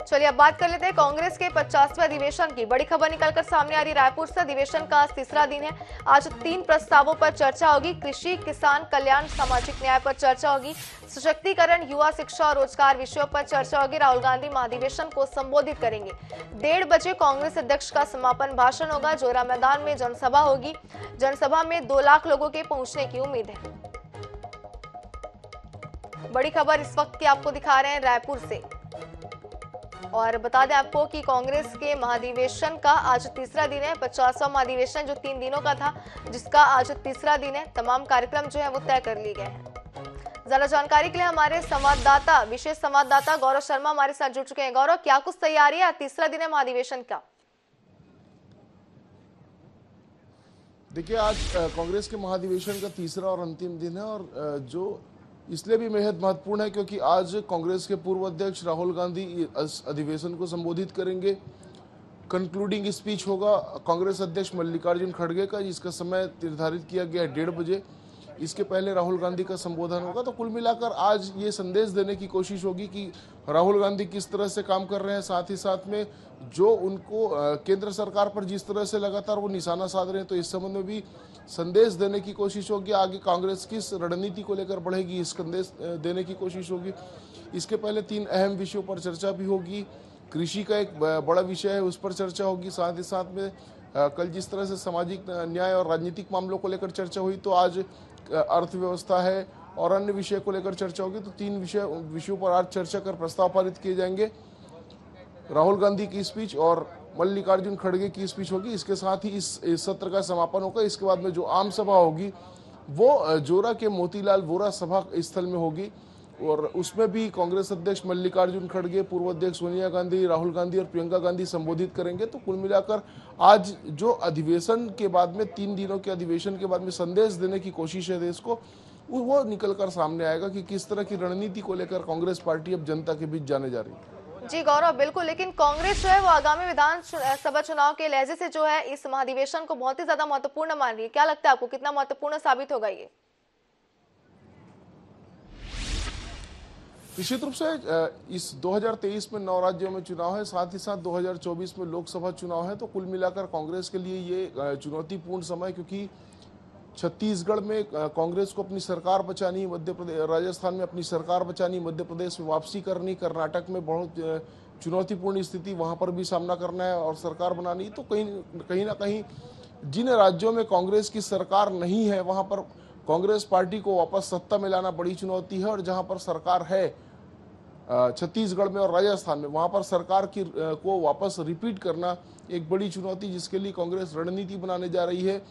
चलिए अब बात कर लेते हैं कांग्रेस के 50वें अधिवेशन की। बड़ी खबर निकलकर सामने आ रही रायपुर से। अधिवेशन का आज तीसरा दिन है। आज 3 प्रस्तावों पर चर्चा होगी। कृषि, किसान कल्याण, सामाजिक न्याय पर चर्चा होगी। सशक्तिकरण, युवा शिक्षा और रोजगार विषयों पर चर्चा होगी। राहुल गांधी महाधिवेशन को संबोधित करेंगे। 1:30 बजे कांग्रेस अध्यक्ष का समापन भाषण होगा। जोरा मैदान में जनसभा होगी। जनसभा में 2 लाख लोगों के पहुंचने की उम्मीद है। बड़ी खबर इस वक्त की आपको दिखा रहे हैं रायपुर से। और बता दें आपको कि कांग्रेस के महाधिवेशन का आज तीसरा दिन है। 50वां महाधिवेशन जो 3 दिनों का था, जिसका आज तीसरा दिन है। तमाम कार्यक्रम जो है वो तय कर लिए गए हैं। ज्यादा जानकारी के लिए हमारे संवाददाता, विशेष संवाददाता गौरव शर्मा हमारे साथ जुड़ चुके हैं। गौरव, क्या कुछ तैयारी है? तीसरा दिन है महाधिवेशन का। देखिए, आज कांग्रेस के महाधिवेशन का तीसरा और अंतिम दिन है और जो इसलिए भी बेहद महत्वपूर्ण है क्योंकि आज कांग्रेस के पूर्व अध्यक्ष राहुल गांधी इस अधिवेशन को संबोधित करेंगे। कंक्लूडिंग स्पीच होगा कांग्रेस अध्यक्ष मल्लिकार्जुन खड़गे का, जिसका समय निर्धारित किया गया है 1:30 बजे। इसके पहले राहुल गांधी का संबोधन होगा। तो कुल मिलाकर आज ये संदेश देने की कोशिश होगी कि राहुल गांधी किस तरह से काम कर रहे हैं, साथ ही साथ में जो उनको केंद्र सरकार पर जिस तरह से लगातार वो निशाना साध रहे हैं, तो इस संबंध में भी संदेश देने की कोशिश होगी। आगे कांग्रेस किस रणनीति को लेकर बढ़ेगी, इस संदेश देने की कोशिश होगी। इसके पहले 3 अहम विषयों पर चर्चा भी होगी। कृषि का एक बड़ा विषय है, उस पर चर्चा होगी। साथ ही साथ में कल जिस तरह से सामाजिक न्याय और राजनीतिक मामलों को लेकर चर्चा हुई, तो आज अर्थव्यवस्था है और अन्य विषय को लेकर चर्चा होगी। तो 3 विषयों पर आज चर्चा कर प्रस्ताव पारित किए जाएंगे। राहुल गांधी की स्पीच और मल्लिकार्जुन खड़गे की स्पीच होगी। इसके साथ ही इस सत्र का समापन होगा। इसके बाद में जो आम सभा होगी वो जोरा के मोतीलाल वोरा सभा स्थल में होगी और उसमें भी कांग्रेस अध्यक्ष मल्लिकार्जुन खड़गे, पूर्व अध्यक्ष सोनिया गांधी, राहुल गांधी और प्रियंका गांधी संबोधित करेंगे। तो कुल मिलाकर आज जो अधिवेशन के बाद में 3 दिनों के अधिवेशन के बाद में संदेश देने की कोशिश है देश को, वो निकलकर सामने आएगा कि किस तरह की रणनीति को लेकर कांग्रेस पार्टी अब जनता के बीच जाने जा रही है। जी गौरव, बिल्कुल। लेकिन कांग्रेस जो है वो आगामी विधानसभा चुनाव के लहजे से जो है इस महाधिवेशन को बहुत ही ज्यादा महत्वपूर्ण मान रही है। क्या लगता है आपको, कितना महत्वपूर्ण साबित होगा ये? निश्चित रूप से इस 2023 में 9 राज्यों में चुनाव है, साथ ही साथ 2024 में लोकसभा चुनाव है। तो कुल मिलाकर कांग्रेस के लिए ये चुनौतीपूर्ण समय, क्योंकि छत्तीसगढ़ में कांग्रेस को अपनी सरकार बचानी, मध्य प्रदेश, राजस्थान में अपनी सरकार बचानी, मध्य प्रदेश में वापसी करनी, कर्नाटक में बहुत चुनौतीपूर्ण स्थिति वहां पर भी सामना करना है और सरकार बनानी। तो कहीं ना कहीं जिन राज्यों में कांग्रेस की सरकार नहीं है वहां पर कांग्रेस पार्टी को वापस सत्ता में लाना बड़ी चुनौती है। और जहां पर सरकार है छत्तीसगढ़ में और राजस्थान में, वहां पर सरकार की को वापस रिपीट करना एक बड़ी चुनौती, जिसके लिए कांग्रेस रणनीति बनाने जा रही है।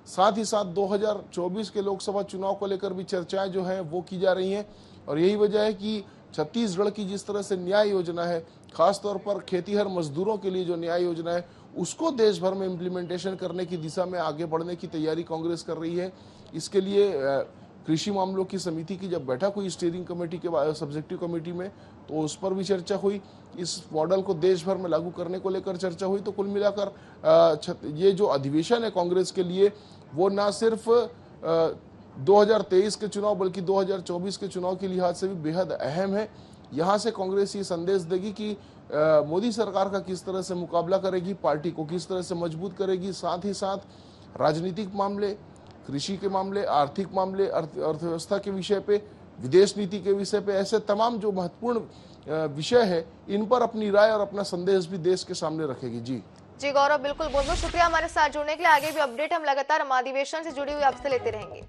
साथ ही साथ 2024 के लोकसभा चुनाव को लेकर भी चर्चाएं जो हैं वो की जा रही हैं और यही वजह है कि छत्तीसगढ़ की जिस तरह से न्याय योजना है, खासतौर पर खेतीहर मजदूरों के लिए जो न्याय योजना है, उसको देश भर में इम्प्लीमेंटेशन करने की दिशा में आगे बढ़ने की तैयारी कांग्रेस कर रही है। इसके लिए कृषि मामलों की समिति की जब बैठक हुई स्टीयरिंग कमेटी के सब्जेक्टिव कमेटी में, तो उस पर भी चर्चा हुई। इस मॉडल को देश भर में लागू करने को लेकर चर्चा हुई। तो कुल मिलाकर ये जो अधिवेशन है कांग्रेस के लिए, वो ना सिर्फ 2023 के चुनाव बल्कि 2024 के चुनाव के लिहाज से भी बेहद अहम है। यहाँ से कांग्रेस ये संदेश देगी कि मोदी सरकार का किस तरह से मुकाबला करेगी, पार्टी को किस तरह से मजबूत करेगी। साथ ही साथ राजनीतिक मामले, कृषि के मामले, आर्थिक मामले, अर्थव्यवस्था के विषय पे, विदेश नीति के विषय पे, ऐसे तमाम जो महत्वपूर्ण विषय है, इन पर अपनी राय और अपना संदेश भी देश के सामने रखेगी। जी गौरव, बिल्कुल। बहुत बहुत शुक्रिया हमारे साथ जुड़ने के लिए। आगे भी अपडेट हम लगातार महाधिवेशन से जुड़ी हुई आपसे लेते रहेंगे।